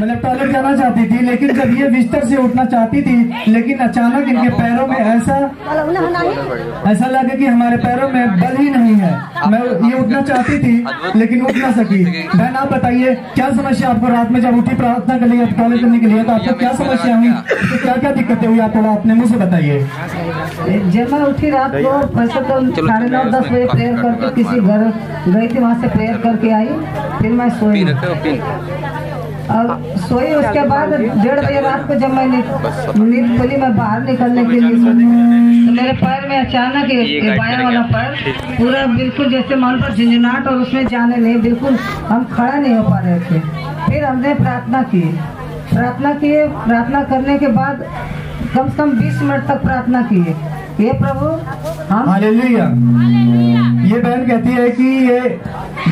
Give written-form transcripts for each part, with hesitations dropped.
मतलब टॉयलेट जाना चाहती थी, लेकिन जब ये बिस्तर से उठना चाहती थी, लेकिन अचानक इनके पैरों में ऐसा लगा कि हमारे पैरों में बल ही नहीं है। मैं ये उठना चाहती थी लेकिन उठ ना सकी। बहन आप बताइए क्या समस्या आपको रात में जब उठी प्रार्थना के लिए, टॉयलेट करने के लिए, तो आपको क्या समस्या हुई, तो क्या क्या दिक्कतें हुई, आप थोड़ा अपने मुँह से बताइए। जब मैं उठी रात को वैसे तो 9:30-10 बजे प्रेयर करके किसी घर गई थी, वहाँ से प्रेयर करके आई, फिर मैं सोई और सोई। उसके बाद 1:30 बजे रात को जब मैं नींद खुली, मैं बाहर निकलने के लिए तो मेरे पैर में अचानक बायां वाला पैर पूरा बिल्कुल जैसे मान पर झंझनाहट, और उसमें जाने नहीं, बिल्कुल हम खड़ा नहीं हो पा रहे थे। फिर हमने प्रार्थना किए। प्रार्थना करने के बाद कम से कम 20 मिनट तक प्रार्थना किए। ये प्रभु हम हालेलुया। ये बहन कहती है कि ये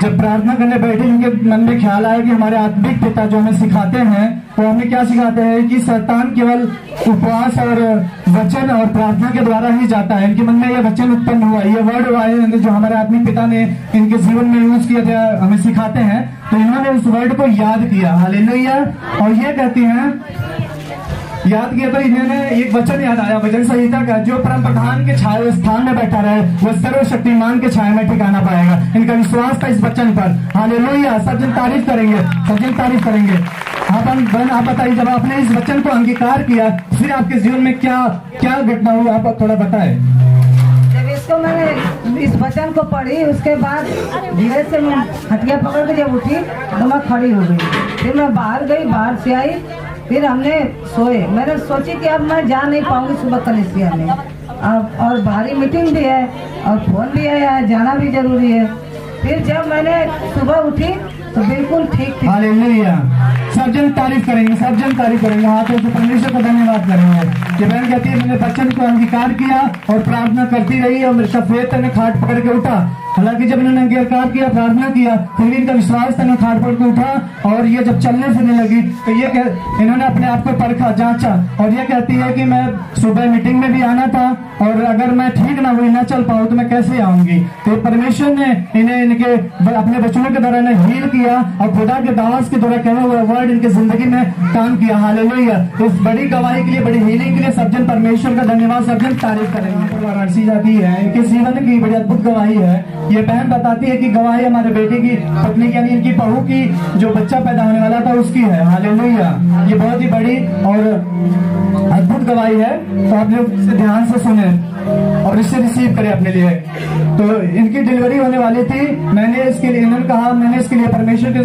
जब प्रार्थना करने बैठे, उनके मन में ख्याल आया कि हमारे आत्मिक पिता जो हमें सिखाते हैं, वो हमें क्या सिखाते हैं कि शैतान केवल उपवास और वचन और प्रार्थना के द्वारा ही जाता है। इनके मन में ये वचन उत्पन्न हुआ, ये वर्ड हुआ है जो हमारे आत्मिक पिता ने इनके जीवन में यूज किया था, हमें सिखाते हैं। तो इन्होंने उस वर्ड को याद किया। हालेलुया। और ये कहती हैं याद किया तो इन्होंने एक वचन याद आया वचन संहिता का, जो परम प्रधान के छाया स्थान में बैठा रहे वह सर्वशक्तिमान के छाया में ठिकाना पाएगा। इनका विश्वास था इस वचन पर। हालेलुया। सब जन तारीफ करेंगे, सब जन तारीफ करेंगे। आप बताइए जब आपने इस वचन को अंगीकार किया, फिर आपके जीवन में क्या क्या घटना हुई, आप थोड़ा बताएं। जब इसको मैंने इस वचन को पढ़ी, उसके बाद धीरे से मैं हटिया पकड़ के जब उठी तो मैं खड़ी हो गई। फिर मैं बाहर गई, बाहर से आई, फिर हमने सोए। मैंने सोची कि अब मैं जा नहीं पाऊंगी सुबह कलीसिया में, अब और भारी मीटिंग भी है और फोन भी है, जाना भी जरूरी है। फिर जब मैंने सुबह उठी तो बिल्कुल ठीक थी। हालेलुया। सब जन तारीफ करेंगे, सब जन तारीफ करेंगे, हाथों से परमेश्वर का धन्यवाद करेंगे। ये बहन कहती है मैंने वचन को अंगीकार किया और प्रार्थना करती रही और मेरे सफेद ने खाट पकड़ के उठा। हालांकि जब इन्होंने अंगीकार किया, प्रार्थना किया, फिर भी इनका विश्वास था, इन्होंने खाट पकड़ के उठा और ये जब चलने फिरने लगी तो ये इन्होंने अपने आप को परखा, जांचा और ये कहती है कि मैं सुबह मीटिंग में भी आना था और अगर मैं ठीक ना हुई, ना चल पाऊँ तो मैं कैसे आऊंगी। तो परमेश्वर ने इन्हें इनके अपने बच्चों के द्वारा हील किया और खुदा के दास के द्वारा कहा हुआ वर्ड इनके जिंदगी में काम किया। हालेलुया। इस बड़ी गवाही के लिए, बड़ी हीलिंग के लिए सब जन परमेश्वर का धन्यवाद, सब जन तारीफ करेंगे। वाराणसी जाती है, इनके जीवन की बड़ी अद्भुत गवाही है। ये बहन बताती है कि गवाही हमारे बेटे की पत्नी यानी इनकी बहू की जो बच्चा पैदा होने वाला था उसकी है। हालेलुया। ये बहुत ही बड़ी और अद्भुत गवाही है, तो आप लोग इसे ध्यान से सुने और इसे रिसीव करें अपने लिए। तो इनकी डिलीवरी होने वाली थी, मैंने इसके लिए, इन्होंने कहा मैंने इसके लिए परमेश्वर की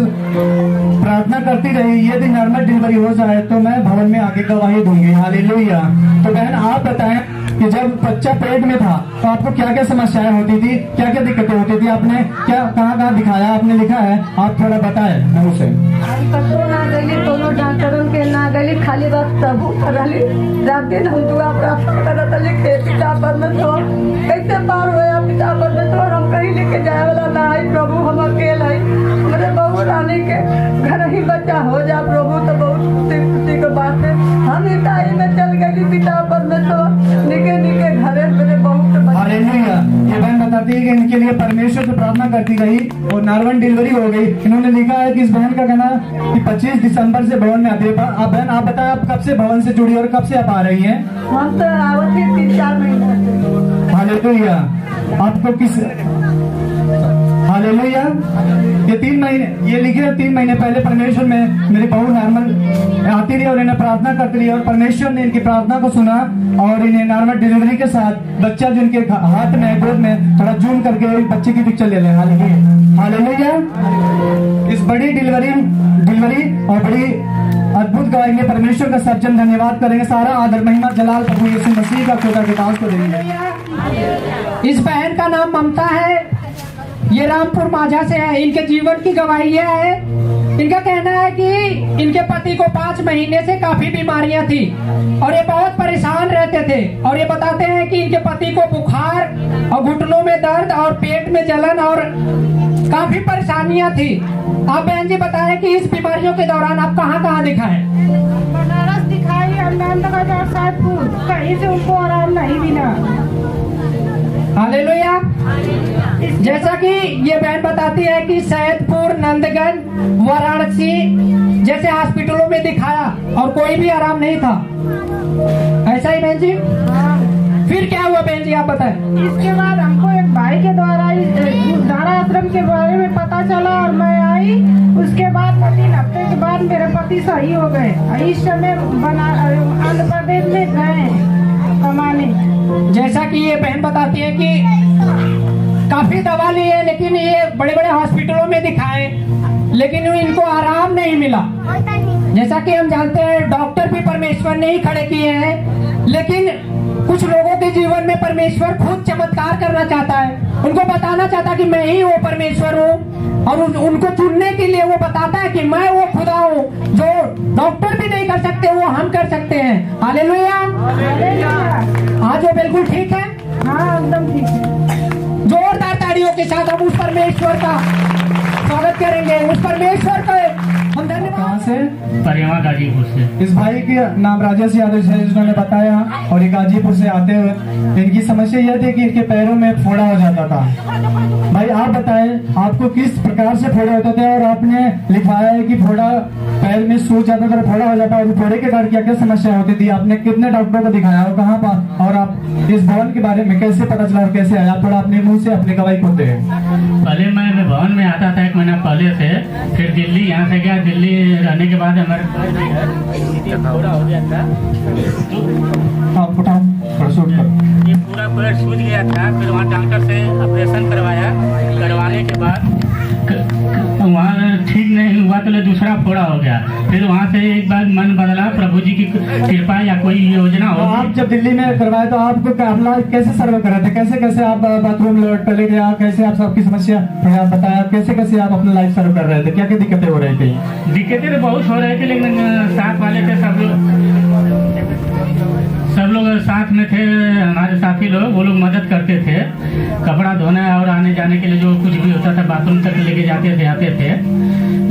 प्रार्थना करती रही, यदि नॉर्मल डिलीवरी हो जाए तो मैं भवन में आके गवाही दूंगी। हालेलुया। तो बहन आप बताएं कि जब बच्चा पेट में था तो आपको क्या क्या समस्याएं होती थी, क्या क्या दिक्कतें होती थी, आपने क्या कहाँ दिखाया, आपने लिखा है, आप थोड़ा बताएं मुझसे। दोनों डॉक्टरों के ना गली, खाली वक्त तबू करली, रात दिन हम दुआ प्रार्थना करत लिखे पिता परमेश्वर कैसे पार होया, पिता परमेश्वर हम कहीं लेके जाए वाला ना है प्रभु, हम अकेले है, मेरे बहू रानी के घर ही बच्चा हो जा प्रभु, तो बहुत खुशी की बात है। हम इताई में चल गई पिता परमेश्वर निके निके घरे मेरे बहू के। हालेलुया। ये बहन बताती है कि इनके लिए परमेश्वर से प्रार्थना करती गई और नॉर्मल डिलीवरी हो गई। इन्होंने लिखा है कि इस बहन का कहना कि 25 दिसंबर से भवन में आती है। आप बहन आप बताएं आप कब से भवन से जुड़ी और कब से आप आ रही हैं? हम तो आवत ही 3-4 महीने। हालेलुया। आपको किस हालेलुया। ये 3 महीने ये लिखे 3 महीने पहले परमेश्वर में मेरी बहू नॉर्मल आती रही और इन्हें प्रार्थना करती रही और परमेश्वर ने इनकी प्रार्थना को सुना और इन्हें नॉर्मल डिलीवरी के साथ बच्चा जिनके हाथ में गोद में थोड़ा जूम करके बच्चे की पिक्चर ले लें। हालेलुया। इस बड़ी डिलीवरी और बड़ी अद्भुत गवाही में परमेश्वर का सब जन धन्यवाद करेंगे। सारा आदर महिमा जलाल प्रभु यीशु मसीह का खुदा के दास को देंगे। इस बहन का नाम ममता है, ये रामपुर माझा से है। इनके जीवन की गवाही यह है, इनका कहना है कि इनके पति को 5 महीने से काफी बीमारियां थी और ये बहुत परेशान रहते थे और ये बताते हैं कि इनके पति को बुखार और घुटनों में दर्द और पेट में जलन और काफी परेशानियां थी। आप बहन जी बताएं कि इस बीमारियों के दौरान आप कहाँ दिखाएं? बनारस दिखाई, अहमदाबाद और सातपुर, कहीं से उनको आराम नहीं मिला। हालेलुया। जैसा कि ये बहन बताती है कि सैदपुर, नंदगंज, वाराणसी जैसे हॉस्पिटलों में दिखाया और कोई भी आराम नहीं था, ऐसा ही बहन जी? फिर क्या हुआ बहन जी, आप बताएं। इसके बाद हमको एक भाई के द्वारा इस धारा आश्रम के बारे में पता चला और मैं आई। उसके बाद 3 हफ्ते के बाद मेरे पति सही हो गए। इस समय आंध्र प्रदेश में गए कमाने। जैसा कि ये बहन बताती है कि काफी दवा ली है, लेकिन ये बड़े बड़े हॉस्पिटलों में दिखाए, लेकिन इनको आराम नहीं मिला। जैसा कि हम जानते हैं डॉक्टर भी परमेश्वर ने ही खड़े किए हैं, लेकिन कुछ लोगों के जीवन में परमेश्वर खुद चमत्कार करना चाहता है, उनको बताना चाहता है कि मैं ही वो परमेश्वर हूँ, और उनको चुनने के लिए वो बताता है कि मैं वो खुदा हूँ, जो डॉक्टर भी नहीं कर सकते वो हम कर सकते हैं। हालेलुया। आज वो बिल्कुल ठीक है। हाँ एकदम ठीक है। जोरदार तालियों के साथ हम उस परमेश्वर का स्वागत करेंगे, उस परमेश्वर का हम धन्यवाद। कहाँ से? परिवा गाजीपुर से। इस भाई के नाम राजेश यादव है, जिन्होंने बताया, और ये गाजीपुर से आते हुए इनकी समस्या यह थी कि इनके पैरों में फोड़ा हो जाता था। भाई आप बताएं आपको किस प्रकार से फोड़ा होता था, और आपने लिखवाया है कि फोड़ा पैर में सूज जाता था, फोड़ा हो जाता, और फोड़े के कारण क्या क्या समस्या होती थी, आपने कितने डॉक्टरों को दिखाया और कहाँ पर, और आप इस भवन के बारे में कैसे पता चला और कैसे आया? थोड़ा अपने मुंह से अपनी गवाही खुद दें। पहले मैं भवन में आता था 1 महीना पहले से, फिर दिल्ली यहाँ से गया। दिल्ली रहने के बाद हमारे पूरा हो गया था। आप उठाओ, थोड़ा शूट करो। ये पूरा पैर सूज गया था, फिर वहाँ डॉक्टर से ऑपरेशन करवाया। करवाने के बाद वहाँ ठीक नहीं हुआ तो दूसरा फोड़ा हो गया। फिर वहाँ से एक बार मन बदला, प्रभु जी की कृपा या कोई योजना हो। आप जब दिल्ली में करवाए तो आपको अपना कैसे सर्वे कर रहे थे, कैसे कैसे आप बाथरूम टॉयलेट गया, कैसे आप सबकी समस्या आप बताया, कैसे कैसे आप अपना लाइफ सर्व कर रहे थे, क्या क्या दिक्कतें हो रही थी? दिक्कतें तो बहुत हो रही थी, लेकिन साथ वाले थे सब लोग साथ में थे। हमारे साथी लोग, वो लोग मदद करते थे। कपड़ा धोने और आने जाने के लिए जो कुछ भी होता था बाथरूम तक लेके जाते थे, आते थे।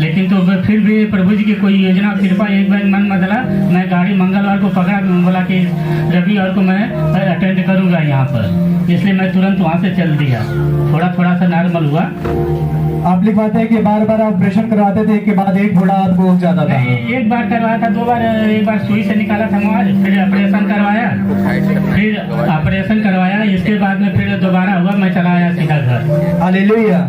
लेकिन तो फिर भी प्रभु जी की कोई योजना कृपा, एक बार मन बदला। मैं गाड़ी मंगलवार को पकड़ा, बोला कि रविवार को मैं अटेंड करूंगा यहाँ पर, इसलिए मैं तुरंत वहाँ से चल दिया। थोड़ा सा नॉर्मल हुआ। आप लिखवाते हैं कि बार बार ऑपरेशन करवाते थे, के बाद एक फोड़ा आपको उग जाता था? एक बार करवाया था, 2 बार। एक बार सुई से निकाला था मोबाइल, फिर ऑपरेशन करवाया, इसके बाद में फिर दोबारा हुआ, मैं चला आया सीधा घर। हालेलुया।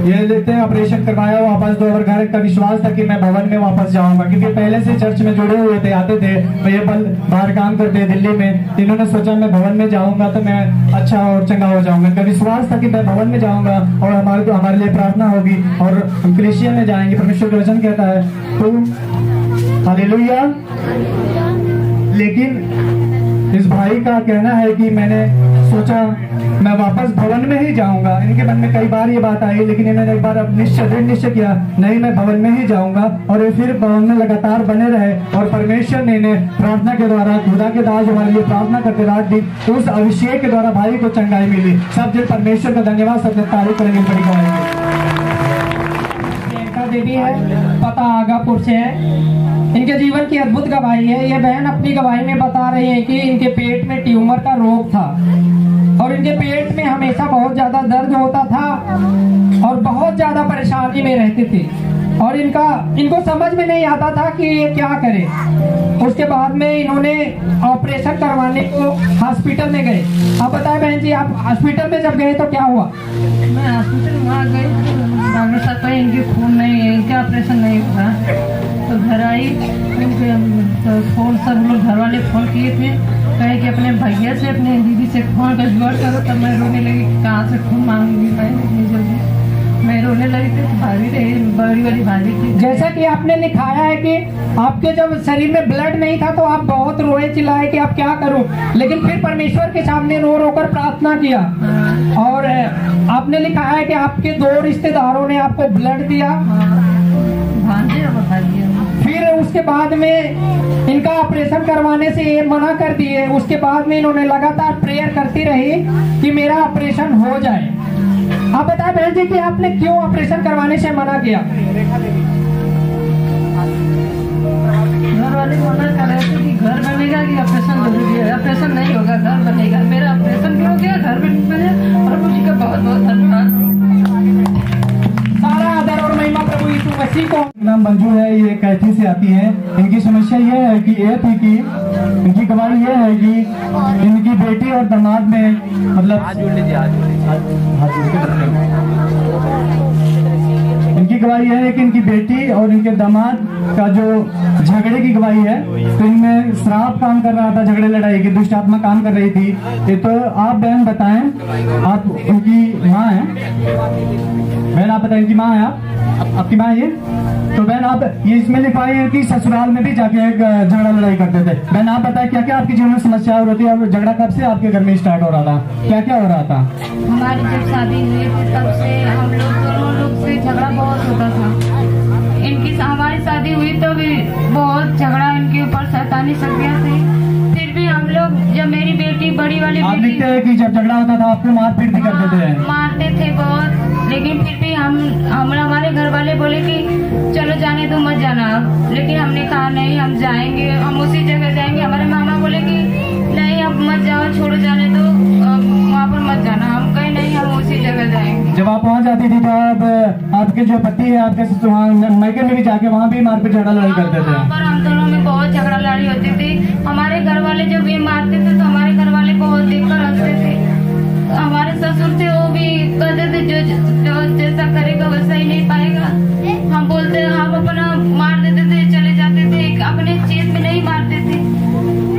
ये लेते हैं ऑपरेशन करवाया वापस, 2 बार घर का विश्वास था कि मैं भवन में वापस जाऊंगा, क्योंकि पहले से चर्च में जुड़े हुए थे, आते थे। ये पल बाहर काम करते हैं दिल्ली में, इन्होंने सोचा मैं भवन में जाऊंगा तो मैं अच्छा और चंगा हो जाऊंगा। इनका विश्वास था कि मैं भवन में जाऊंगा और हमारे लिए प्रार्थना होगी और हम क्रिश्चियन में जाएंगे, परमेश्वर का वचन कहता है। तो हालेलुया। लेकिन इस भाई का कहना है कि मैंने सोचा मैं वापस भवन में ही जाऊंगा। इनके मन में कई बार ये बात आई, लेकिन इन्होंने एक बार अब निश्चय किया, नहीं मैं भवन में ही जाऊंगा। और फिर भवन में लगातार बने रहे, और परमेश्वर ने इन्हें प्रार्थना के द्वारा, खुदा के दास हमारे लिए प्रार्थना करते रात दिन, उस अभिषेक के द्वारा भाई को चंगाई मिली। सब जन परमेश्वर का धन्यवाद, सब जन तारीफ करेंगे। बड़ी प्रियंका देवी है, पता आगापुर से है। इनके जीवन की अद्भुत गवाही है। ये बहन अपनी गवाही में बता रही है कि इनके पेट में ट्यूमर का रोग था, और इनके पेट में हमेशा बहुत ज्यादा दर्द होता था और बहुत ज्यादा परेशानी में रहती थी, और इनको समझ में नहीं आता था कि ये क्या करे। उसके बाद में इन्होंने ऑपरेशन करवाने को हॉस्पिटल में गए। आप बताएं बहन जी, आप हॉस्पिटल में जब गए तो क्या हुआ? मैं हॉस्पिटल वहाँ गई, डॉक्टर साहब कहे इनके खून नहीं है, इनका ऑपरेशन नहीं हुआ। तो घर आई, तो फोन सब लोग घर वाले फोन किए थे, कहे कि अपने भैया से, अपने दीदी से फोन का जुगाड़ करो। तब मैं रोने लगी, कहाँ से खून मांगूंगी मैं इतनी जल्दी। मैं रोने लगी थी, भाभी रही, बड़ी बड़ी भाभी थी। जैसा कि आपने लिखाया है कि आपके जब शरीर में ब्लड नहीं था तो आप बहुत रोए चिल्लाए कि आप क्या करूं, लेकिन फिर परमेश्वर के सामने रो रो कर प्रार्थना किया। और आपने लिखा है कि आपके 2 रिश्तेदारों ने आपको ब्लड दिया, भांजे और भाभी। फिर उसके बाद में इनका ऑपरेशन करवाने से ये मना कर दिए। उसके बाद में इन्होंने लगातार प्रेयर करती रही कि मेरा ऑपरेशन हो जाए। आप बताएं बहन जी कि आपने क्यों ऑपरेशन करवाने से मना किया? घर वाले मना कर रहे थे कि घर बनेगा कि ऑपरेशन जरूरी है। ऑपरेशन नहीं होगा, घर बनेगा। मेरा ऑपरेशन भी हो गया, घर भी बने। प्रभु जी का बहुत बहुत धन्यवाद। सारा आदर और महिमा प्रभु यीशु मसीह किसी को नाम मंजू है, ये कैथी से आती है। इनकी समस्या यह है कि इनकी गवाही यह है कि इनकी बेटी और दामाद में मतलब इनकी गवाही यह है कि इनकी बेटी और इनके दामाद का जो झगड़े की गवाही है, तो इनमें श्राप काम कर रहा था, झगड़े लड़ाई की दुष्ट आत्मा काम कर रही थी। ये तो आप बहन बताएं, आप उनकी माँ हैं बहन, आप बताएं इनकी माँ है, आप आपकी माँ ये तो बहन आप ये इसमें लिखवाई है कि ससुराल में भी जाके झगड़ा लड़ाई करते थे। बहन आप बताएं क्या क्या आपके जीवन में समस्या होती है और झगड़ा कब से आपके घर में स्टार्ट हो रहा था, क्या क्या हो रहा था? हमारी जब शादी हुई थी तब से हम लोग दोनों लोग से झगड़ा बहुत होता था। हमारी शादी हुई तो भी बहुत झगड़ा इनके ऊपर शैतानी शक्तियाँ थी। फिर भी हम लोग जब मेरी बेटी बड़ी वाली आप बेटी लिखते हैं कि जब झगड़ा होता था आपको मारपीट भी करते थे। मारते थे बहुत, लेकिन फिर भी हमारे घर वाले बोले कि चलो जाने दो, मत जाना। लेकिन हमने कहा नहीं, हम जाएंगे, हम उसी जगह जाएंगे। हमारे मामा बोले कि नहीं अब मत जाओ, छोड़ो, जाने दो, वहाँ पर मत जाना। हम कहे नहीं, हम उसी जगह जाएंगे। जब आप वहाँ जाती थी तो आप आपके जो पति है आपके मायके में भी जाके वहाँ भी मारपीट झगड़ा लड़ाई करते थे? वहाँ पर हम दोनों में बहुत झगड़ा लड़ाई होती थी। हमारे घर वाले जब भी मारते थे तो हमारे घर वाले बहुत देखकर हंसते थे। हमारे ससुर थे वो भी कहते थे जो जैसा करेगा वैसा ही नहीं पाएगा। हम बोलते हम अपना मार देते थे, चले जाते थे, अपने चेत में नहीं मारते थे,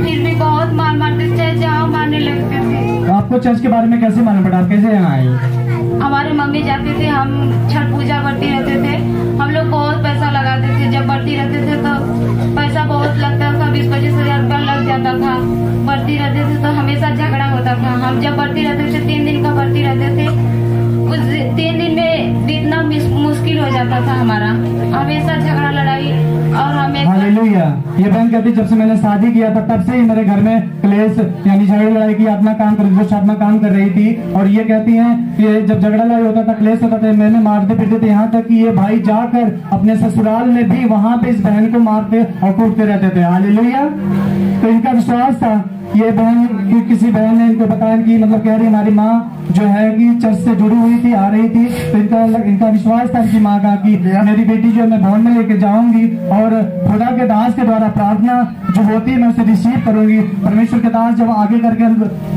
फिर भी बहुत मारते थे, जाओ मारने लगते थे। आपको चर्च के बारे में कैसे मालूम पड़ा, आप कैसे यहाँ आए? हमारे मम्मी जाते थे, हम छठ पूजा करती रहते थे। हम लोग बहुत पैसा लगाते थे, जब बढ़ती रहते थे तो पैसा बहुत लगता था, 20-25 हजार रुपया लग जाता था। बढ़ती रहते थे तो हमेशा झगड़ा होता था। हम जब बढ़ती रहते थे 3 दिन का बढ़ती रहते थे, उस 3 दिन में बीतना मुश्किल हो जाता था हमारा, हमेशा झगड़ा लड़ाई। और हमें हालेलुया। ये बहन कहती जब से मैंने शादी किया था तब से ही मेरे घर में क्लेश यानी झगड़ा लड़ाई की आत्मा काम कर दुष्ट आत्मा काम कर रही थी। और ये कहती हैं कि जब झगड़ा लड़ाई होता था, क्लेश होता था, मैंने मारते पीटते थे, यहाँ तक कि ये भाई जाकर अपने ससुराल में भी वहां पे इस बहन को मारते और कूटते रहते थे। हालेलुया। तो इनका विश्वास था। ये बहन किसी बहन ने इनको बताया कि मतलब कह रही हमारी माँ जो है कि चर्च से जुड़ी हुई थी, आ रही थी, तो इनका विश्वास था इनकी माँ का कि मेरी बेटी जो मैं भवन में लेके जाऊंगी और खुदा के दास के द्वारा प्रार्थना जो होती है मैं उसे रिसीव करूंगी। परमेश्वर के दास जब आगे करके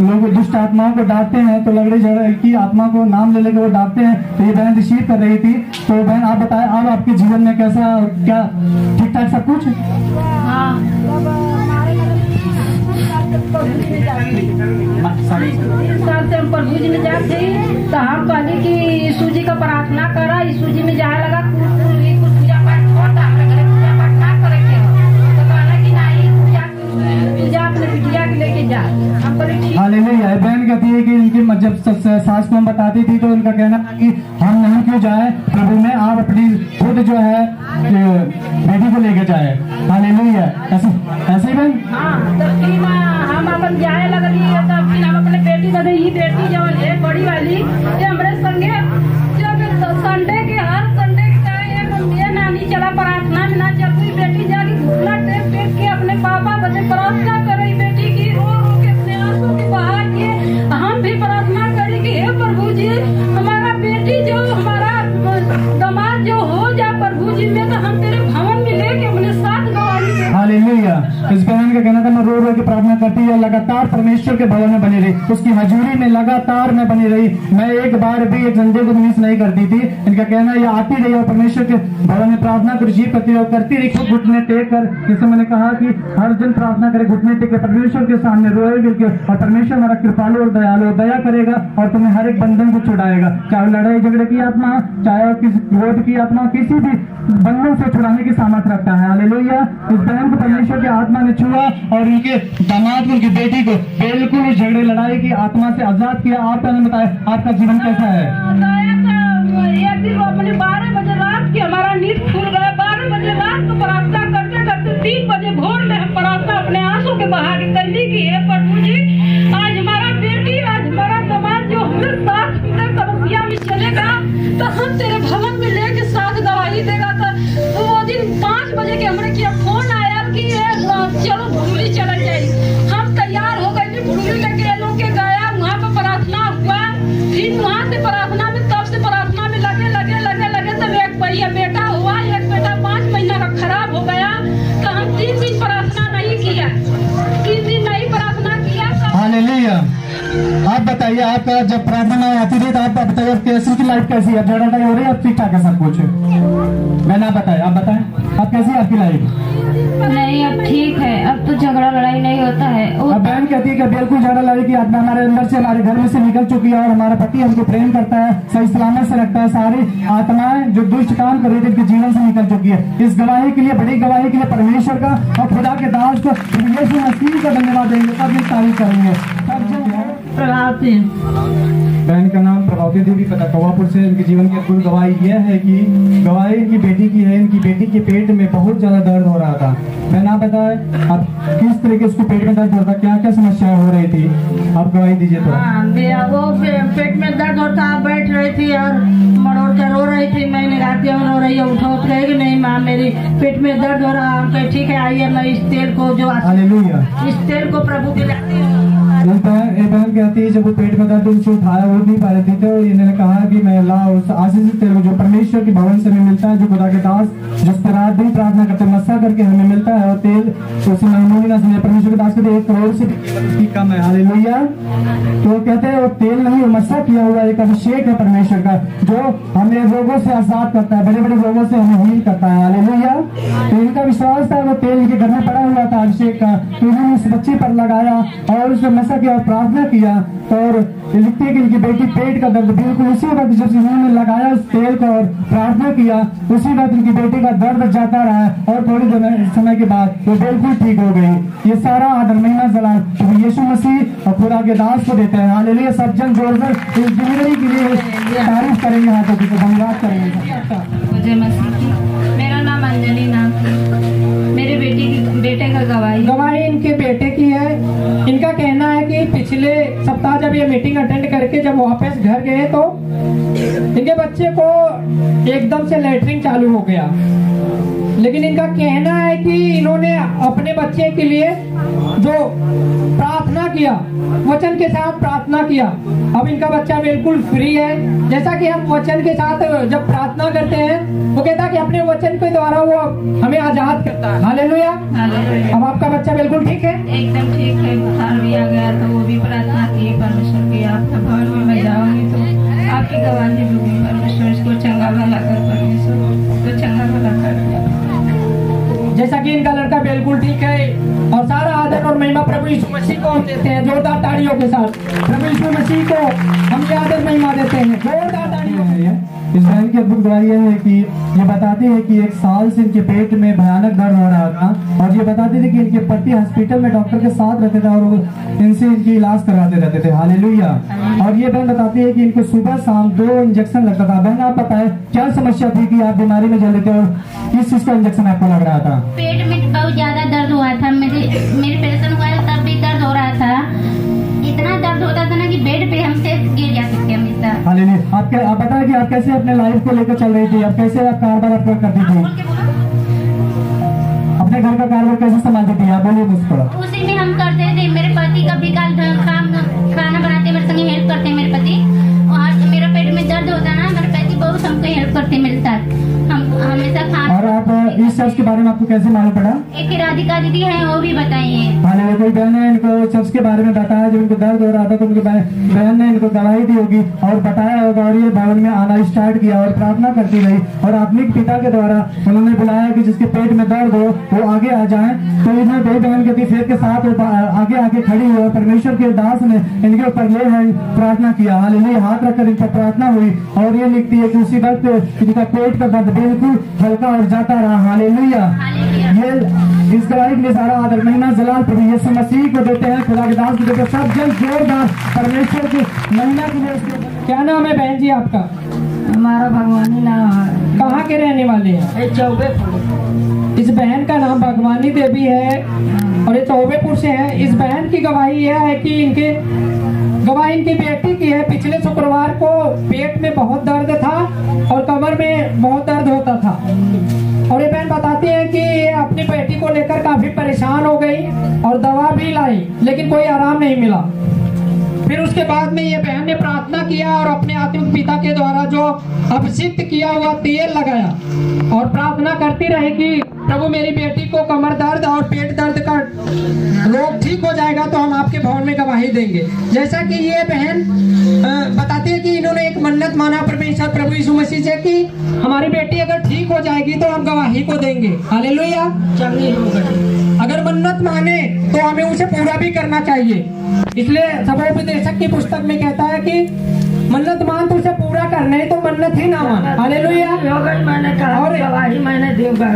लोग दुष्ट आत्माओं को डांटते हैं तो लड़ाई झगड़े की आत्मा को नाम ले लेकर वो डांटते हैं, तो ये बहन रिसीव कर रही थी। तो बहन आप बताएं अब आपके जीवन में कैसा, क्या ठीक ठाक सब कुछ? साल से हम प्रभु जी में जाते थे तो हम कहली कि यीशु जी का प्रार्थना करा। यीशु जी में जाए लगा कुछ पूजा पाठ छोड़ता, हमारे घर पूजा पाठ ना करे के तो कहला कि नहीं पूजा अपने बिटिया के लेके जा। हम बोले ठीक। हालेलुया। बहन कहती है कि इनकी जब सास को हम बताती थी तो इनका कहना था कि हम नहीं क्यों जाए प्रभु में, आप अपनी खुद जो है बेटी को लेके जाए। हालेलुया। ऐसे ही बहन तो फिर हम अपन जाए लगली तो फिर हम अपने बेटी दे ये बेटी जो है बड़ी वाली ये हमारे संगे जब संडे के हर संडे के नानी चला प्रार्थना में ना चल कोई बेटी जाके घुटना टेक टेक के अपने पापा बच्चे प्रार्थना करे बेटी की रो रो के अपने आंसू के बहा के हम भी प्रार्थना करी कि हे प्रभु जी हमारा बेटी जो हमारा दामाद जो हो जा प्रभु जी में तो हम तेरे भवन में लेके अपने साथ गवाही दे। हालेलुया। इस बहन का कहना था मैं रो रो के प्रार्थना करती है, लगातार परमेश्वर के भवन में बनी रही, उसकी हजूरी में लगातार मैं बनी रही, मैं एक बार भी एक संडे को मिस नहीं करती थी। इनका कहना ये आती रही और परमेश्वर के भवन में प्रार्थना को रिसीव करती रही और करती रही, खुद घुटने टेक कर, जैसे मैंने कहा कि हर दिन प्रार्थना करे, घुटने टेक कर परमेश्वर के सामने रोए मिलकर, और परमेश्वर हमारा कृपालु और दयालु दया करेगा और तुम्हें हर एक बंधन को छुड़ाएगा, चाहे लड़ाई झगड़े की आत्मा, चाहे किसी क्रोध की आत्मा, किसी भी बंधन से छुड़ाने की सामर्थ्य रखता है। हालेलुया। इस बहन को परमेश्वर की आत्मा ने छुआ और उनके दामाद को, उनकी बेटी को बिल्कुल झगड़े लड़ाई की आत्मा से आजाद किया। आपने बताया आपका जीवन कैसा है? एक दिन अपने 12 बजे रात की हमारा नींद खुल गया। 12 बजे रात को प्रार्थना करते करते 3 बजे भोर में हम प्रार्थना अपने आंसू के बहा के करली कि हे प्रभु जी आज हमारा बेटी, आज हमारा दामाद जो हमें साथ हमारे कबूतिया में चलेगा तो हम तेरे भवन में लेके साथ गवाही देगा। तो वो दिन 5 बजे के हमारे किया फोन आया कि चलो भूली चला जाए। हम तैयार हो गए, भूली लेके लोग के गया, वहाँ पे प्रार्थना हुआ। फिर वहाँ से प्रार्थना में तब से प्रार्थना में लगे तब एक बेटा हुआ, एक बताइए, आपका जब प्रार्थना में आती थी तो आप बताइए कैसी की लाइफ कैसी है? झगड़ा हो रही है, ठीक ठाक है सब कुछ? मैंने आप बताया, आप बताएं आप कैसी है आपकी लाइफ? नहीं, अब ठीक है, अब तो झगड़ा लड़ाई नहीं होता है। अब बहन कहती है कि बिल्कुल झगड़ा लड़ाई की आत्मा हमारे अंदर से, हमारे घर में से निकल चुकी है और हमारा पति हमको प्रेम करता है, सही सलामत से रखता है। सारी आत्माएं जो दुष्ट काम कर रही थी उनके जीवन से निकल चुकी है। इस गवाही के लिए, बड़ी गवाही के लिए परमेश्वर का और खुदा के दास को यीशु मसीह का धन्यवाद देंगे, सब ये तारीफ करेंगे। प्रभावती बहन का नाम प्रभावती देवी पता कवापुर से। इनके जीवन की अद्भुत गवाही यह है कि गवाही इनकी बेटी की है। इनकी बेटी के पेट में बहुत ज्यादा दर्द हो रहा था। बहन आप बताएं आप किस तरीके उसको पेट में दर्द होता, क्या क्या समस्या हो रही थी, आप गवाही दीजिए तो। वो पेट में दर्द होता, बैठ रही थी और मरोड़ कर रो रही थी। मैंने रात रो रही है, उठो कहेगी नहीं माँ मेरी पेट में दर्द हो रहा। हम कहे ठीक है आइए, मैं इस तेल को जो हालेलुया, इस तेल को प्रभु के लाती हूँ। बहन कहती है जब वो पेट में दर्द उनसे उठाया हो नहीं पा रही थी तो इन्होंने कहा कि मैं ला उस आशीष तेल को जो परमेश्वर के भवन से हमें मिलता है, जो खुदा के दास जिस पर रात दिन प्रार्थना करते मस्सा करके हमें मिलता है, और तेल तो उसी मामूली ना समझे परमेश्वर के दास के 1 करोड़ से भी कम है। हालेलुया। तो कहते हैं वो तेल नहीं, वो मस्सा किया हुआ एक अभिषेक है परमेश्वर का, जो हमें रोगों से आजाद करता है, बड़े बड़े रोगों से हमें हील करता है। हालेलुया। तो इनका विश्वास था, वो तेल इनके घर में पड़ा हुआ था अभिषेक का, तो उन्होंने उस बच्चे पर लगाया और उसने मस्सा किया और प्रार्थना किया। और लिखती है कि इनकी बेटी पेट का दर्द बिल्कुल उसी वक्त जब उन्होंने लगाया उस तेल को और प्रार्थना किया, उसी वक्त इनकी बेटी का दर्द जाता रहा और थोड़ी समय के बाद वो बिल्कुल ठीक हो गई। ये सारा आदर महिमा जलाल तो यीशु मसीह और खुदा के दास को देते हैं। हालेलुया। सब जन जोरदार इस डिलीवरी के लिए तारीफ करेंगे, हाथों की धन्यवाद करेंगे। मुझे मसीह की, मेरा नाम अंजलि नाम है, मेरे बेटे का गवाही इनके बेटे की है। इनका कहना है कि पिछले सप्ताह जब ये मीटिंग अटेंड करके जब वापस घर गए तो इनके बच्चे को एकदम से लैट्रिन चालू हो गया, लेकिन इनका कहना है कि इन्होंने अपने बच्चे के लिए जो प्रार्थना किया, वचन के साथ प्रार्थना किया, अब इनका बच्चा बिल्कुल फ्री है। जैसा कि हम वचन के साथ जब प्रार्थना करते हैं वो कहता है कि अपने वचन के द्वारा वो हमें आजाद करता है। हालेलुया। अब आपका बच्चा बिल्कुल ठीक है, एकदम ठीक है। बुखार भी आ गया तो वो भी प्रार्थना की परमेश्वर की, आपका भवन में मैं जाऊंगी तो आपकी गवाही दूंगी। परमेश्वर इसको चंगा भला कर, परमेश्वर तो चंगा भला कर। जैसा कि इनका लड़का बिल्कुल ठीक है और सारा आदर और महिमा प्रभु यीशु मसीह को हम देते हैं जोरदार तालियों के साथ। प्रभु यीशु मसीह को हम आदर महिमा देते हैं जोरदार तालियों के। इस बहन की अद्भुत गवाही है कि ये बताती है कि 1 साल से इनके पेट में भयानक दर्द हो रहा था और ये बताती थी कि इनके पति हॉस्पिटल में डॉक्टर के साथ रहते थे और वो इनसे इनकी इलाज करवाते रहते थे। हालेलुया। और ये बहन बताती है कि इनको सुबह शाम 2 इंजेक्शन लगता था। बहन आप बताएं क्या समस्या थी कि आप बीमारी में जल थे और किस चीज का इंजेक्शन आपको लग रहा था? पेट में बहुत ज्यादा दर्द हुआ था, मेरे पेरेशन हुआ था तब भी दर्द हो रहा था। इतना दर्द होता था ना कि बेड पे हमसे गिर जाते थे हमेशा। हालेलुया। आप बताएं कि आप कैसे अपने लाइफ को लेकर चल रही थी, आप कैसे आप कारोबार अपना करती थी, अपने घर का कारोबार कैसे संभालती थी, आप बोलिए मुझको। उसी में हम करते थे, मेरे पति का भी काम खाना बनाते मेरे संग हेल्प करते मेरे पति। और मेरा पेट में दर्द होता ना, मेरे पति बहुत हमको हेल्प करते मेरे साथ, हम हमेशा खाना। और आप इस चर्च के बारे में आपको कैसे मालूम पड़ा? एक राधिका दीदी है वो भी बताइए। हालेलुया। कोई बहन है इनको चर्च के बारे में बताया, जब इनको दर्द हो रहा था तो उनकी बहन ने इनको गवाही दी होगी और बताया होगा और ये भवन में आना स्टार्ट किया और प्रार्थना करती रही और आत्मिक पिता के द्वारा उन्होंने बुलाया कि जिसके पेट में दर्द हो वो आगे आ जाए। तो इन्हें बड़ी बहन के फेथ के साथ आगे खड़ी हुई, परमेश्वर के दास ने इनके ऊपर ले प्रार्थना किया। हालेलुया। हाथ रखकर इनका प्रार्थना हुई और ये लिखती है कि उसी वक्त इनका पेट का दर्द बिल्कुल हल्का और जाता रहा। हालेलुया। ये इस गवाही के लिए सारा आदर महिमा जलाल प्रभु यीशु मसीह को देते हैं, खुदा के दास को देते हैं। सब जन जोरदार परमेश्वर की महिमा के लिए। क्या नाम है बहन जी आपका? हमारा भगवानी नाम है। कहाँ के रहने वाले हैं? चौबेपुर। इस बहन का नाम भगवानी देवी है और ये चौबेपुर से है। इस बहन की गवाही यह है कि गवाही इनकी बेटी की है। पिछले शुक्रवार को पेट में बहुत दर्द था और कमर में बहुत दर्द होता था और ये बहन बताती है कि ये अपनी बेटी को लेकर काफी परेशान हो गई और दवा भी लाई लेकिन कोई आराम नहीं मिला। फिर उसके बाद में ये बहन ने प्रार्थना किया और अपने आत्मिक पिता के द्वारा जो अभिषिक्त किया हुआ तेल लगाया और प्रार्थना करती रहे कि प्रभु मेरी बेटी को कमर दर्द और पेट दर्द का रोग ठीक हो जाएगा तो हम आपके भवन में गवाही देंगे। जैसा कि ये बहन बताती है कि इन्होंने एक मन्नत माना परमेश्वर प्रभु यीशु मसीह से कि हमारी बेटी अगर ठीक हो जाएगी तो हम गवाही को देंगे। हालेलुया। अगर मन्नत माने तो हमें उसे पूरा भी करना चाहिए। इसलिए सबोपदेशक की पुस्तक में कहता है कि मन्नत मान तो उसे पूरा करना है, तो मन्नत ही ना मान। हालेलुया। मैंने कहा और गवाही मैंने दूंगा।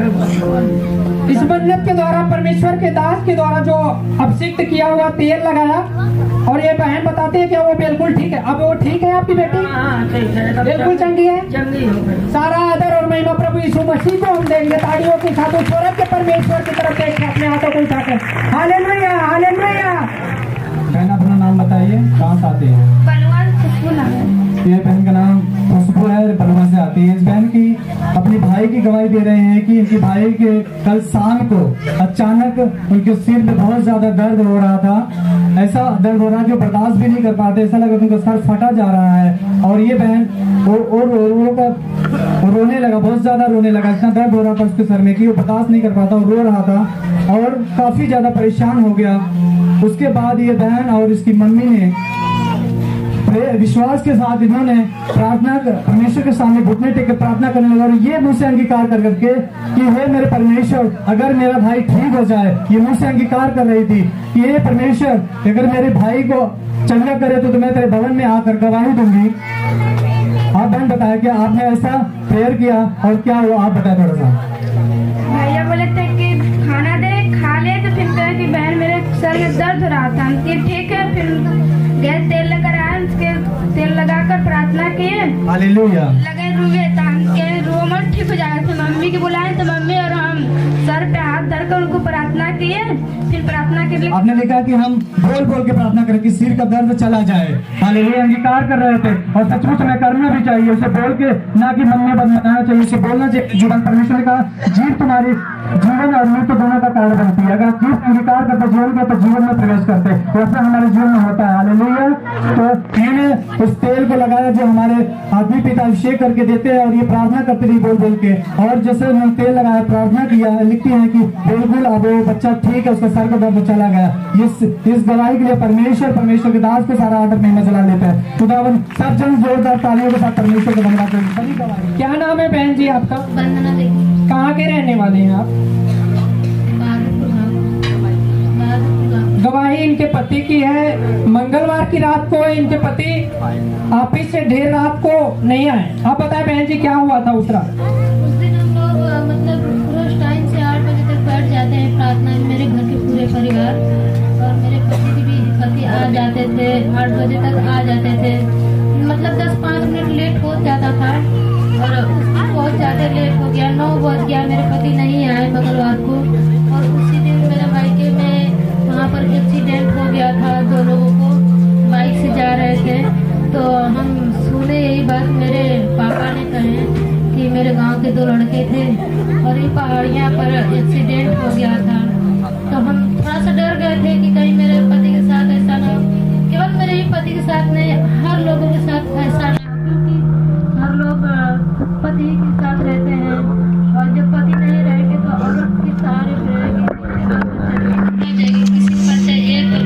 इस मन्नत के द्वारा परमेश्वर के दास के द्वारा जो अभिषिक्त किया हुआ तेल लगाया, और ये बहन बताते हैं कि वो बिल्कुल ठीक है। अब वो ठीक है आपकी बेटी? ठीक है, बिल्कुल चंगी है, चंगी हो गई। सारा आदर और महिमा प्रभु यीशु मसीह को हम देंगे तालियों के साथ। उस स्वर्ग के परमेश्वर की तरफ देख अपने हाथों को उठाकर हालेलुया हालेलुया। बहन अपना नाम बताइए, कहाँ से आते हैं? बलवान खुशबू नाम है। ये बहन का नाम खुशबू है, बलवा से आती है। इस बहन की अपने भाई की गवाही दे रहे हैं कि इनके भाई के कल शाम को अचानक उनके सिर में बहुत ज्यादा दर्द हो रहा था। ऐसा दर्द हो रहा जो बर्दाश्त भी नहीं कर पाते, ऐसा लगा उनका सर फटा जा रहा है। और ये बहन रोने लगा, बहुत ज्यादा रोने लगा। इतना दर्द हो रहा था उसके सर में कि वो बर्दाश्त नहीं कर पाता, रो रहा था और काफी ज्यादा परेशान हो गया। उसके बाद ये बहन और इसकी मम्मी ने विश्वास के साथ इन्होंने प्रार्थना परमेश्वर के सामने घुटने टेक के प्रार्थना करने लगा, और ये मुंह से अंगीकार कर करके कि हे मेरे परमेश्वर, अगर मेरा भाई ठीक हो जाए, ये मुंह से अंगीकार कर रही थी कि हे परमेश्वर, अगर मेरे भाई को चंगा करे तो मैं तेरे भवन में आकर गवाही दूंगी। आप बहन बताया कि आपने ऐसा प्रेयर किया और क्या हुआ, आप बताए थोड़ा सा। भैया बोले थे कि खाना दे, खा ले, तो फिर कहे कि बहन मेरे सर में दर्द हो रहा था, कि ठीक है। फिर गए तेल लेकर आए, उसके तेल लगाकर प्रार्थना किए, हालेलुया, लगे रुए तान के रोमन ठीक हो जाए। तो मम्मी के बुलाए तो मम्मी और हम सर पे हाथ धरकर उनको प्रार्थना किए। फिर प्रार्थना के लिए आपने लिखा कि हम बोल बोल के प्रार्थना करें कि सिर का दर्द चला जाए। हालेलुया, अंगीकार कर रहे थे और सचमुच में करना भी चाहिए, उसे बोल के, ना कि मन में बनाना चाहिए, उसे बोलना चाहिए। जीवन परमेश्वर ने कहा जीव तुम्हारी जीवन और मृत्यु दोनों का कारण बनती है। अगर जीव अंगीकार करते जीवन का तो जीवन में प्रवेश करते, वैसे हमारे जीवन में होता है। हालेलुया। तो इन्होंने उस तेल को लगाया जो हमारे आदमी पिता अभिषेक करके देते हैं, और ये प्रार्थना करते रही बोल बोल के, और जैसे उन्होंने तेल लगाया प्रार्थना किया, लिखती है कि बिल्कुल अब वो बच्चा ठीक है, उसका सर का दर्द चला गया। इस गवाही के लिए परमेश्वर के दास को सारा आदर महिमा चला लेता है। खुदावन सब जन जोरदार तालियों के साथ परमेश्वर को धन्यवाद करें। सभी गवाही। क्या नाम है बहन जी आपका? वंदना देवी। कहाँ के रहने वाले हैं आप? गवाही इनके पति की है। मंगलवार की रात को इनके पति ऑफिस से ढेर रात को नहीं आए। आप बताएं बहन जी क्या हुआ था उस रात? उस दिन हम लोग मतलब रोज टाइम से 8 बजे तक बैठ जाते हैं प्रार्थना में, मेरे घर के पूरे परिवार, और मेरे पति आ जाते थे 8 बजे तक आ जाते थे। मतलब 10-5 मिनट लेट हो जाता था, और बहुत ज्यादा लेट हो गया, 9 बज गया, मेरे पति नहीं आए मंगलवार को। और उसी दिन मेरे मायके में वहाँ पर एक्सीडेंट हो गया था, 2 लोगों को बाइक से जा रहे थे। तो हम सुने यही बात, मेरे पापा ने कहे कि मेरे गांव के 2 लड़के थे और ये पहाड़ियाँ पर एक्सीडेंट हो गया था। तो हम थोड़ा सा डर गए थे कि कहीं मेरे पति के साथ ऐसा ना, केवल मेरे ही पति के साथ नहीं, हर लोगों के साथ ऐसा ना, क्योंकि हर लोग पति के साथ रहते हैं, और जब पति नहीं रहेंगे तो अगर किस सहारे पे रहेंगे, किसी पर चाहिए तो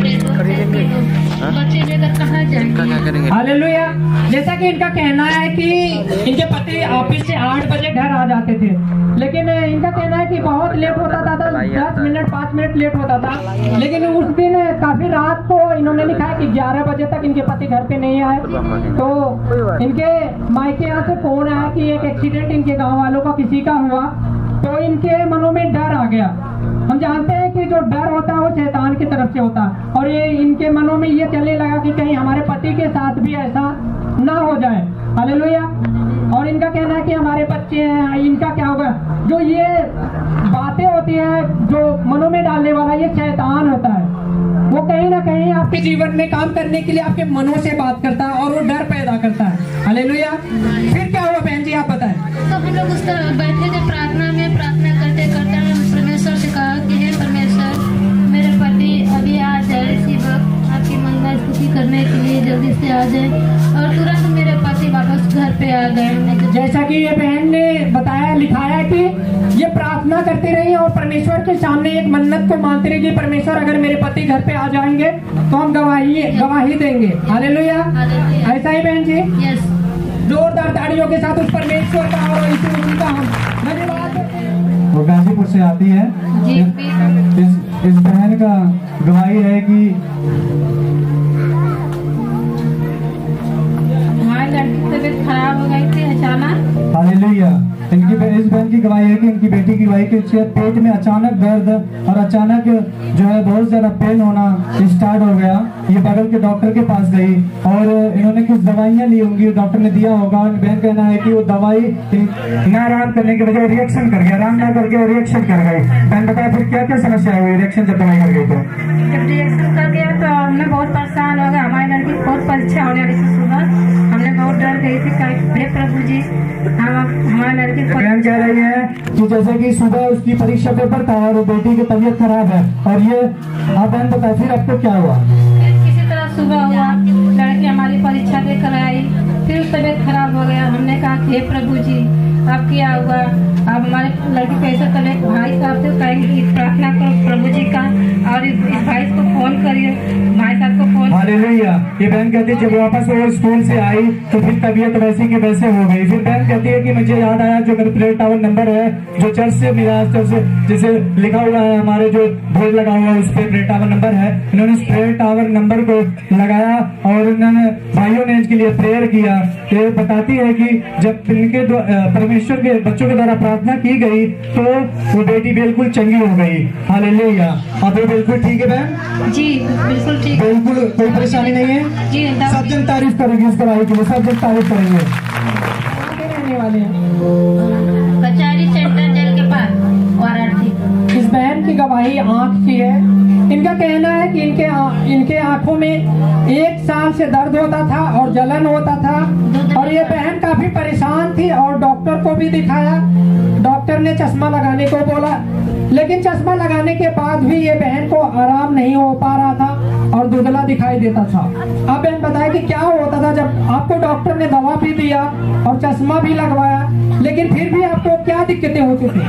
बच्चे लेकर कहाँ जाएंगे। हालेलुया। जैसा कि इनका कहना है कि इनके पति ऑफिस से 8 बजे घर आ जाते थे, लेकिन इनका कहना है कि बहुत लेट होता था, 10 मिनट 5 मिनट लेट होता था। लेकिन उस दिन काफी रात को इन्होंने लिखा है कि 11 बजे तक इनके पति घर पे नहीं आए। तो इनके मायके यहाँ से फोन आया कि एक एक्सीडेंट इनके गाँव वालों का किसी का हुआ, तो इनके मनों में डर आ गया। हम जानते हैं कि जो डर होता है वो शैतान की तरफ से होता है, और ये इनके मनों में ये चलने लगा कि कहीं हमारे पति के साथ भी ऐसा ना हो जाए। हालेलुया। और इनका कहना है कि हमारे बच्चे हैं, इनका क्या होगा। जो ये बातें होती हैं जो मनों में डालने वाला, ये शैतान होता है, वो कहीं ना कहीं आपके जीवन में काम करने के लिए आपके मनों से बात करता है और वो डर पैदा करता है। हालेलुया। फिर क्या हुआ बहन जी आप बताएं। तो हम लोग उस तरह बैठे थे प्रार्थना में, प्रार्थना करते करते हम परमेश्वर से कहा कि हे परमेश्वर, मेरे पति अभी आ जाए, इसी वक्त आपकी मंगला स्तुति करने के लिए जल्दी से आ जाए। और तुरंत मेरे पति वापस घर पे पे आ गए। नहीं तो जैसा कि ये बहन ने बताया लिखाया कि ये प्रार्थना करती रही और परमेश्वर के सामने एक मन्नत को मांगती रही कि परमेश्वर अगर मेरे पति घर पे आ जाएंगे तो हम गवाही देंगे। हालेलुया। हालेलुया। ऐसा ही बहन जी, यस। जोरदार ताड़ियों के साथ उस परमेश्वर का और यीशु मसीह का हम धन्यवाद देते हैं। वो गाजीपुर से आती है। जी, इस बहन का गवाही है कि हमारी लड़की की तबीयत खराब हो गई थी अचानक। हालेलुया। इस बहन की गवाही है कि इनकी बेटी की गवाही कि उसके पेट में अचानक दर्द और अचानक जो है बहुत ज्यादा पेन होना स्टार्ट हो गया। ये बगल के डॉक्टर के पास गई और इन्होंने कुछ दवाइयां ली होंगी, डॉक्टर ने दिया होगा। बहन कहना है कि वो दवाई न आराम करने के बजाय रिएक्शन कर गया, आराम ना करके रिएक्शन कर गई। बहन बताया फिर क्या क्या समस्या हुई रिएक्शन जब दवाई कर गई तो? जब रिएक्शन कर गया तो हमने बहुत परेशान हो गया। हमारी लड़की की बहुत परीक्षा होने वाली थी सुबह, हमने बहुत डर गई थी। हे प्रभु जी, हमारी लड़की बहन कह रही है कि जैसे कि सुबह उसकी परीक्षा पेपर था और बेटी की तबीयत खराब है और ये आप बहन बताए फिर आपको क्या हुआ? किसी तरह सुबह हुआ, लड़की हमारी परीक्षा देकर आई, फिर तबीयत खराब हो गया। हमने कहा कि हे प्रभु जी अब क्या हुआ, अब हमारे लड़की कैसे करे। भाई साहब से कहेंगे प्रार्थना करो प्रभु जी का और इस भाई को फोन करिए, भाई साहब को फोन। हालेलुया। ये बहन कहती है जब वापस वो स्कूल से आई तो फिर तबीयत वैसी की वैसे हो गई। फिर बहन कहती है कि मुझे याद आया जो मेरे प्रेयर टावर नंबर है जो चर्च से मिला, चर्च से जैसे लिखा हुआ है हमारे जो बोर्ड लगा हुआ है उस पर प्रेयर टावर नंबर है। इन्होंने उस प्रेयर टावर नंबर को लगाया और इन्होंने भाइयों ने इसके लिए प्रेयर किया। ये बताती है कि जब इनके परमेश्वर के बच्चों के द्वारा प्रार्थना की गई तो वो बेटी बिल्कुल चंगी हो गई। हालेलुया। अब वो बिल्कुल ठीक है बहन? जी बिल्कुल ठीक, बिल्कुल कोई परेशानी नहीं है। जी सब जन तारीफ करेंगे इस गवाही के लिए, सब जन तारीफ करेंगे। रहने वाले हैं कचहरी सेंटर जेल के पास वाराणसी। इस बहन की गवाही आंख की है। इनका कहना है कि इनके आंखों में 1 साल से दर्द होता था और जलन होता था और ये बहन काफी परेशान थी और डॉक्टर को भी दिखाया। डॉक्टर ने चश्मा लगाने को बोला, लेकिन चश्मा लगाने के बाद भी ये बहन को आराम नहीं हो पा रहा था और धुंधला दिखाई देता था। अब बहन बताया कि क्या होता था जब आपको डॉक्टर ने दवा भी दिया और चश्मा भी लगवाया, लेकिन फिर भी आपको क्या दिक्कतें होती थी?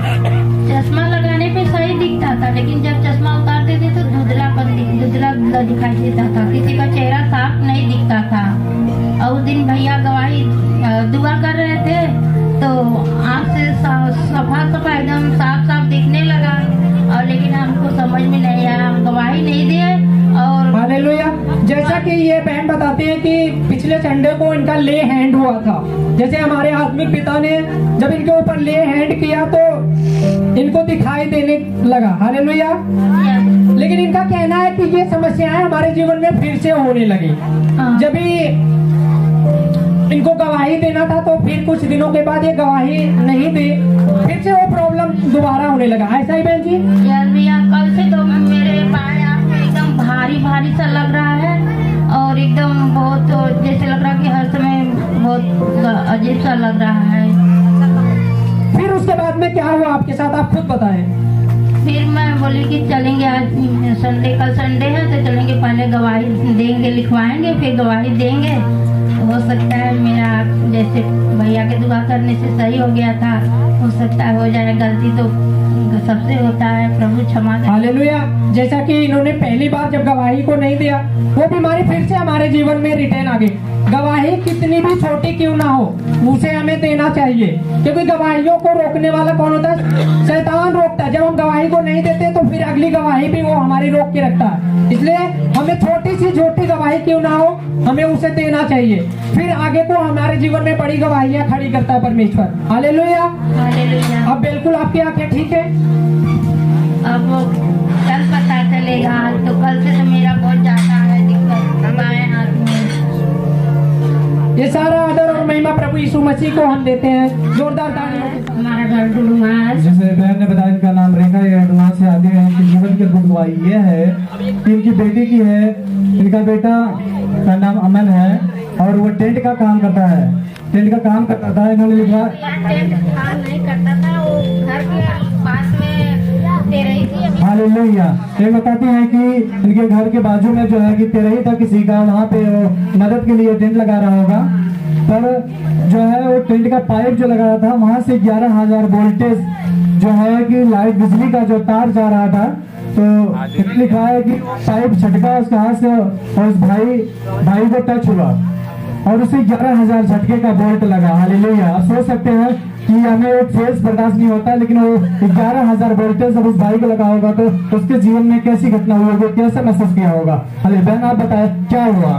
चश्मा लगाने पे सही दिखता था, लेकिन जब चश्मा उतार देते तो धुंधला दिखाई देता था, किसी का चेहरा साफ नहीं दिखता था। और उस दिन भैया गवाही दुआ कर रहे थे तो आँख से सफा एकदम साफ दिखने लगा और लेकिन हमको समझ में नहीं आया, हम गवाही नहीं दिए। और हालेलुया। जैसा कि ये बहन बताते हैं कि पिछले संडे को इनका ले हैंड हुआ था। जैसे हमारे आत्मिक पिता ने जब इनके ऊपर ले हैंड किया तो इनको दिखाई देने लगा। हालेलुया। लेकिन इनका कहना है कि ये समस्याएं हमारे जीवन में फिर से होने लगी। जब भी इनको गवाही देना था तो फिर कुछ दिनों के बाद ये गवाही नहीं दी, फिर से वो प्रॉब्लम दोबारा होने लगा। ऐसा ही बहन जी? भैया कल से तो मेरे बाएं हाथ में एकदम भारी सा लग रहा है और एकदम बहुत जैसे लग रहा है कि हर समय बहुत अजीब सा लग रहा है। फिर उसके बाद में क्या हुआ आपके साथ, आप खुद बताएं। फिर मैं बोली कि चलेंगे, आज संडे, कल संडे है तो चलेंगे, पहले गवाही देंगे, लिखवाएंगे, फिर गवाही देंगे। हो सकता है मेरा जैसे भैया के दुआ करने से सही हो गया था, हो सकता है हो जाए, गलती तो सबसे होता है, प्रभु क्षमा करें। हालेलुया। जैसा कि इन्होंने पहली बार जब गवाही को नहीं दिया, वो बीमारी फिर से हमारे जीवन में रिटर्न आ गई। गवाही कितनी भी छोटी क्यों ना हो उसे हमें देना चाहिए, क्योंकि गवाहियों को रोकने वाला कौन होता है? शैतान रोकता है। जब हम गवाही को नहीं देते तो फिर अगली गवाही भी वो हमारी रोक के रखता है। इसलिए हमें छोटी गवाही क्यों ना हो हमें उसे देना चाहिए, फिर आगे को हमारे जीवन में बड़ी गवाहियां खड़ी करता है परमेश्वर। हालेलुया। हालेलुया। अब बिल्कुल आपकी आंखें ठीक है। अब कल पता चलेगा, तो कल से तो मेरा बहुत ज्यादा है दिक्कत बाएं हाथ में। ये सारा आदर और महिमा प्रभु यीशु मसीह को हम देते हैं। जोरदार तालियों के साथ। हमारा घर डुलुमास। जैसे बहन ने बताया इनका नाम रेखा है, वहाँ से आते हैं। इनके जीवन की गुड गवाही ये है कि इनकी बेटी की है। इनका बेटा का नाम अमन है और वो टेंट का काम करता है, टेंट का काम करता था। इन्होंने लिखा काम नहीं करता था, वो घर के पास में दे रही थी। हालेलुया। ये बताती है कि इनके घर के बाजू में जो है कि तेरही था किसी का, वहाँ पे वो मदद के लिए टेंट लगा रहा होगा। पर जो है वो टेंट का पाइप जो लगाया था वहां से 11,000 वोल्टेज जो है कि लाइट बिजली का जो तार जा रहा था, तो लिखा है कि पाइप झटका उसके हाथ से और उस भाई को टच हुआ और उसे 11,000 झटके का बोल्ट लगा। हालेलुया। आप सोच सकते हैं कि हमें एक फेस बर्दाश्त नहीं होता, लेकिन वो 11,000 वोल्टेज जब उस भाई को लगा होगा तो उसके जीवन में कैसी घटना हुई होगी, कैसे महसूस किया होगा। अरे बहन आप बताए क्या हुआ?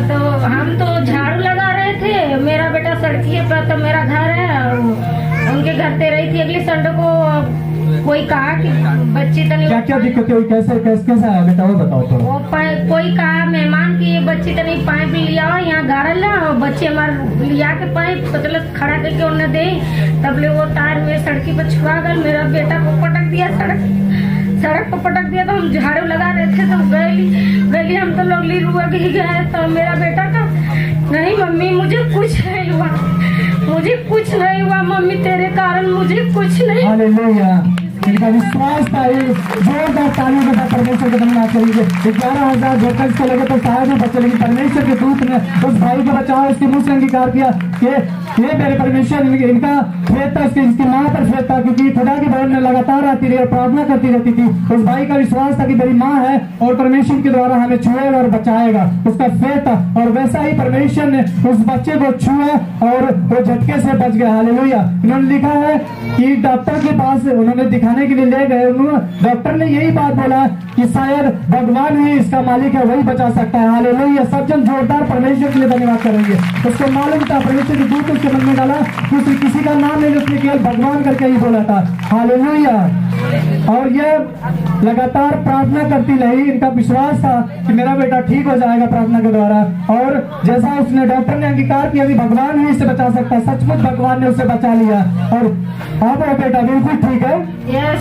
तो हम तो झाड़ू लगा रहे थे, मेरा बेटा सड़की पर, तो मेरा घर है, उनके घर पे रही थी। अगले संडे को कोई कहा कि बच्ची तनी क्या क्या दिक्कत हुई, कैसे आया बेटा वो बताओ थोड़ा। वो कोई कहा मेहमान की ये बच्ची तनी पाइप भी लिया यहाँ गाड़ल ला, और बच्चे हमारे लिया के पाइप सोचल खड़ा करके उन्हें दे, तब ले वो तार में सड़की पर छुआ गल, मेरा बेटा को पटक दिया, सड़क पर पटक दिया। तो हम झाड़ू लगा रहे थे तो गली हम तो लोग ली रुआ गए, तो मेरा बेटा का नहीं मम्मी मुझे कुछ नहीं हुआ, मुझे कुछ नहीं हुआ मम्मी, तेरे कारण मुझे कुछ नहीं। हालेलुया। इनका विश्वास था, ये जोरदार तालियों के साथ परमेश्वर को धन्यवाद करेंगे। 11,000 वोल्टेज को लगे तो शायद ही बचे, लेकिन परमेश्वर के दूत ने उस भाई को बचाया, उसके मुंह से अंगीकार किया कि ये मेरे परमेश्वर, इनका फेथ था, इसकी माँ पर फेथ था, क्योंकि खुदा की भवन में लगातार आती रही और प्रार्थना करती रहती थी। उस भाई का विश्वास था कि मेरी माँ है और परमेश्वर के द्वारा हमें छुएगा और बचाएगा, उसका फेथ था। और वैसा ही परमेश्वर ने उस बच्चे को छुआ और वो झटके से बच गया। हालेलुया। इन्होंने लिखा है कि डॉक्टर के पास उन्होंने दिखाने के लिए ले गए, डॉक्टर ने यही बात बोला कि शायद भगवान ही इसका मालिक है, वही बचा सकता है। हालेलुया। सब जन जोरदार परमेश्वर के लिए धन्यवाद करेंगे। उसको मालूम था, परमेश्वर के दूत उसके मन में डाला कि किसी का नाम नहीं, उसने केवल भगवान करके ही बोला था। हालेलुया। और ये लगातार प्रार्थना करती रही, इनका विश्वास था कि मेरा बेटा ठीक हो जाएगा प्रार्थना के द्वारा, और जैसा उसने डॉक्टर ने अंगीकार किया कि भगवान ही इसे बचा सकता है, सचमुच भगवान ने उसे बचा लिया और अब वो बेटा बिल्कुल ठीक है,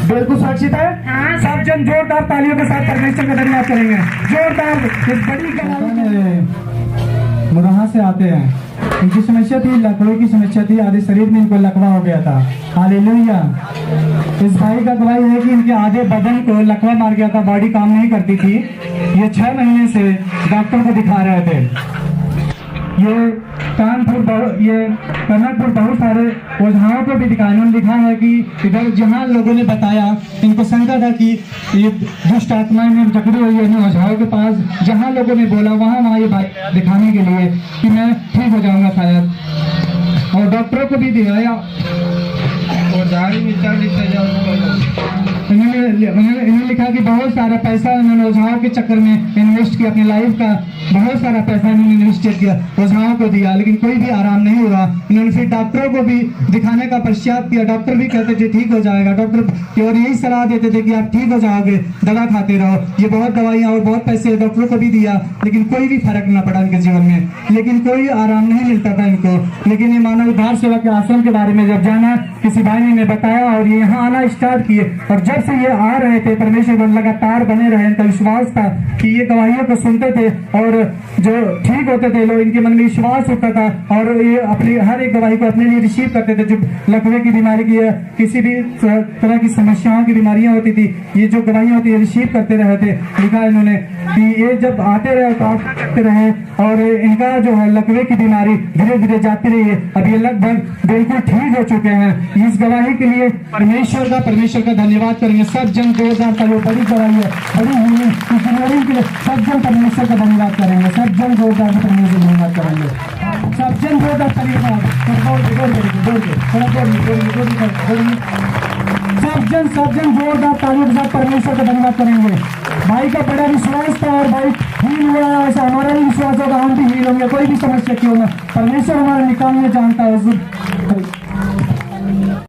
बिल्कुल सुरक्षित है। सब जन जोरदार तालियों के साथ परमेश्वर का धन्यवाद करेंगे। जोरदार। इस बड़ी गवाही मुरहा से आते हैं, इनकी समस्या थी, लकड़ों की समस्या थी, आधे शरीर में इनको लकवा हो गया था। हालेलुया। इस भाई का गवाही है कि इनके आधे बदन को लकवा मार गया था, बॉडी काम नहीं करती थी। ये 6 महीने से डॉक्टर को दिखा रहे थे। ये कर्नाटक बहुत सारे ओझाओं को भी दिखाया। इन्होंने दिखा है कि इधर जहाँ लोगों ने बताया, इनको शंका था कि ये दुष्ट आत्माएं में जकड़ी हुई है ओझाओं के पास, जहाँ लोगों ने बोला वहाँ ये भाई दिखाने के लिए कि मैं ठीक हो जाऊंगा शायद, और डॉक्टरों को भी दिखाया। इन्होंने लिखा कि बहुत सारा पैसा इन्होंने ओझाओं के चक्कर में इन्वेस्ट किया, अपनी लाइफ का बहुत सारा पैसा इन्होंने इन्वेस्ट किया, ओझाओं को दिया, लेकिन कोई भी आराम नहीं हुआ। इन्होंने फिर डॉक्टरों को भी दिखाने का पश्चात किया, डॉक्टर भी कहते थे ठीक हो जाएगा, डॉक्टर की और यही सलाह देते थे कि आप ठीक हो जाओगे, दवा खाते रहो। ये बहुत दवाइयाँ और बहुत पैसे डॉक्टरों को भी दिया, लेकिन कोई भी फर्क न पड़ा इनके जीवन में, लेकिन कोई आराम नहीं मिलता था इनको। लेकिन ये मानव उद्धार सेवा के आश्रम के बारे में जब जाना, किसी भाई ने बताया और ये यहाँ आना स्टार्ट किए, और जब से ये आ रहे थे परमेश्वर लगातार बने रहे। इनका विश्वास था कि ये गवाहियों को सुनते थे और जो ठीक होते थे लोग, इनके मन में विश्वास होता था और ये अपनी हर एक गवाही को अपने लिए रिसीव करते थे। जो लकवे की बीमारी की या किसी भी तरह की समस्याओं की बीमारियां होती थी, ये जो गवाहियां होती है रिसीव करते रहे थे। लिखा इन्होंने कि ये जब आते रहे प्रार्थना करते रहे और इनका जो है लकवे की बीमारी धीरे धीरे जाती रही है। अब ये लगभग बिल्कुल ठीक हो चुके हैं। इस गवाही के लिए परमेश्वर का धन्यवाद करेंगे। सब जन 2000 बड़ी गवाही है, बड़ी हुई के लिए सब जन परमेश्वर का धन्यवाद करेंगे। सब जन 2000 परमेश्वर धन्यवाद करेंगे। सब जन 2000 सब जन जोरदार तालियों के साथ परमेश्वर का धन्यवाद करेंगे। भाई का बड़ा विश्वास था और भाई हील हुआ, ऐसा हमारा भी विश्वास होगा, हम भी हील होंगे। कोई भी समस्या क्यों ना, परमेश्वर हमारा निकालने जानता है।